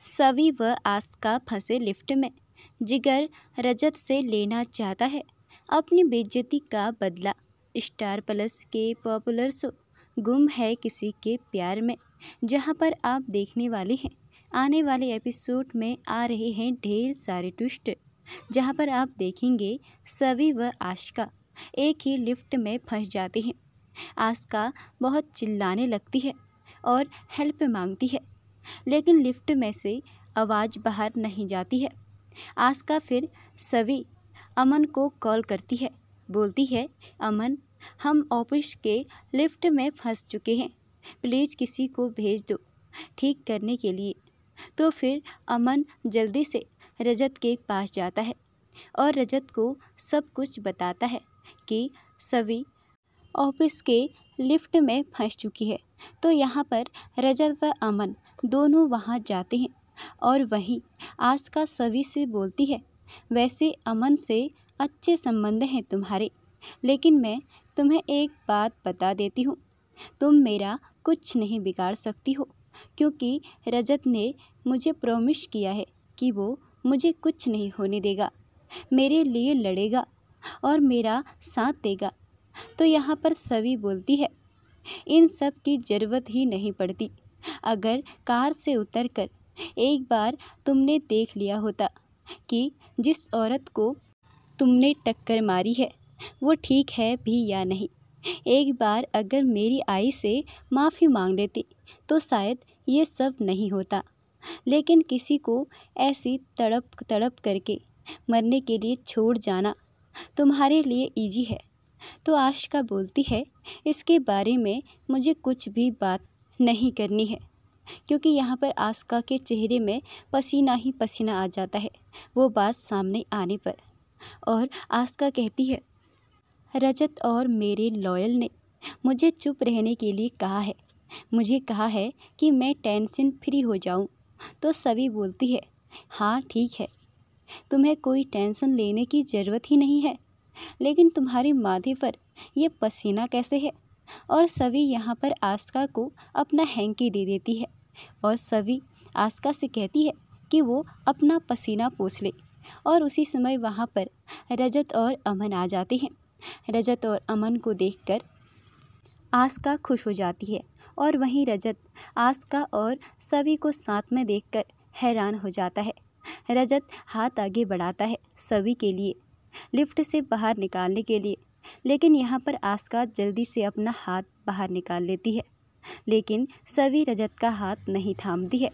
सवी व आस्का फंसे लिफ्ट में। जिगर रजत से लेना चाहता है अपनी बेइज्जती का बदला। स्टार प्लस के पॉपुलर शो गुम है किसी के प्यार में, जहां पर आप देखने वाले हैं आने वाले एपिसोड में आ रहे हैं ढेर सारे ट्विस्ट, जहां पर आप देखेंगे सवी व आस्का एक ही लिफ्ट में फंस जाते हैं। आस्का बहुत चिल्लाने लगती है और हेल्प मांगती है, लेकिन लिफ्ट में से आवाज़ बाहर नहीं जाती है। आस्का फिर सवी अमन को कॉल करती है, बोलती है, अमन हम ऑफिस के लिफ्ट में फंस चुके हैं, प्लीज़ किसी को भेज दो ठीक करने के लिए। तो फिर अमन जल्दी से रजत के पास जाता है और रजत को सब कुछ बताता है कि सवी ऑफिस के लिफ्ट में फंस चुकी है। तो यहाँ पर रजत व अमन दोनों वहाँ जाते हैं और वहीं आस्का सवी से बोलती है, वैसे अमन से अच्छे संबंध हैं तुम्हारे, लेकिन मैं तुम्हें एक बात बता देती हूँ, तुम मेरा कुछ नहीं बिगाड़ सकती हो, क्योंकि रजत ने मुझे प्रॉमिस किया है कि वो मुझे कुछ नहीं होने देगा, मेरे लिए लड़ेगा और मेरा साथ देगा। तो यहाँ पर सवी बोलती है, इन सब की ज़रूरत ही नहीं पड़ती। अगर कार से उतरकर एक बार तुमने देख लिया होता कि जिस औरत को तुमने टक्कर मारी है वो ठीक है भी या नहीं, एक बार अगर मेरी आई से माफ़ी मांग लेती तो शायद ये सब नहीं होता। लेकिन किसी को ऐसी तड़प तड़प करके मरने के लिए छोड़ जाना तुम्हारे लिए इजी है। तो आस्का बोलती है, इसके बारे में मुझे कुछ भी बात नहीं करनी है, क्योंकि यहाँ पर आस्का के चेहरे में पसीना ही पसीना आ जाता है वो बात सामने आने पर। और आस्का कहती है, रजत और मेरे लॉयल ने मुझे चुप रहने के लिए कहा है, मुझे कहा है कि मैं टेंशन फ्री हो जाऊँ। तो सवी बोलती है, हाँ ठीक है, तुम्हें कोई टेंशन लेने की ज़रूरत ही नहीं है, लेकिन तुम्हारे माथे पर यह पसीना कैसे है। और सवी यहाँ पर आस्का को अपना हैंकी दे देती है और सवी आस्का से कहती है कि वो अपना पसीना पोंछ ले। और उसी समय वहाँ पर रजत और अमन आ जाते हैं। रजत और अमन को देखकर आस्का खुश हो जाती है और वहीं रजत आस्का और सवी को साथ में देखकर हैरान हो जाता है। रजत हाथ आगे बढ़ाता है सवी के लिए लिफ्ट से बाहर निकालने के लिए, लेकिन यहाँ पर आस्का जल्दी से अपना हाथ बाहर निकाल लेती है, लेकिन सवी रजत का हाथ नहीं थामती है।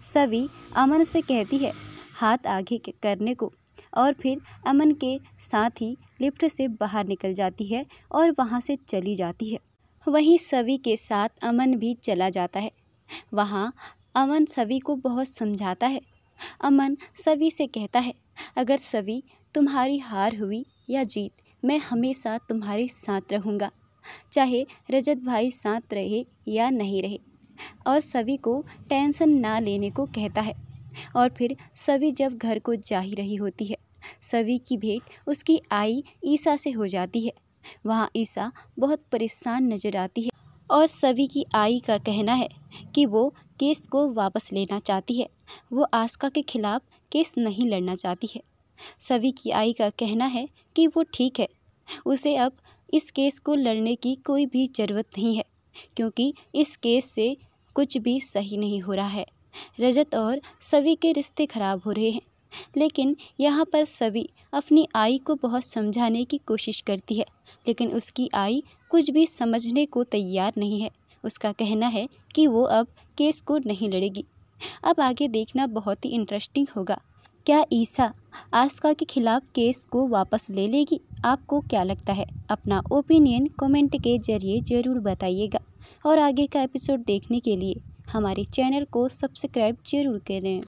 सवी अमन से कहती है हाथ आगे करने को और फिर अमन के साथ ही लिफ्ट से बाहर निकल जाती है और वहाँ से चली जाती है। वहीं सवी के साथ अमन भी चला जाता है। वहाँ अमन सवी को बहुत समझाता है। अमन सवी से कहता है, अगर सवी तुम्हारी हार हुई या जीत, मैं हमेशा तुम्हारे साथ रहूँगा, चाहे रजत भाई साथ रहे या नहीं रहे। और सवी को टेंशन ना लेने को कहता है। और फिर सवी जब घर को जा ही रही होती है, सवी की भेंट उसकी आई ईसा से हो जाती है। वहाँ ईसा बहुत परेशान नज़र आती है और सवी की आई का कहना है कि वो केस को वापस लेना चाहती है, वो आस्का के खिलाफ़ केस नहीं लड़ना चाहती है। सवी की आई का कहना है कि वो ठीक है, उसे अब इस केस को लड़ने की कोई भी ज़रूरत नहीं है, क्योंकि इस केस से कुछ भी सही नहीं हो रहा है। रजत और सवी के रिश्ते ख़राब हो रहे हैं, लेकिन यहाँ पर सवी अपनी आई को बहुत समझाने की कोशिश करती है, लेकिन उसकी आई कुछ भी समझने को तैयार नहीं है। उसका कहना है कि वो अब केस को नहीं लड़ेगी। अब आगे देखना बहुत ही इंटरेस्टिंग होगा, क्या ईसा आस्का के खिलाफ़ केस को वापस ले लेगी? आपको क्या लगता है? अपना ओपिनियन कमेंट के ज़रिए ज़रूर बताइएगा और आगे का एपिसोड देखने के लिए हमारे चैनल को सब्सक्राइब ज़रूर करें।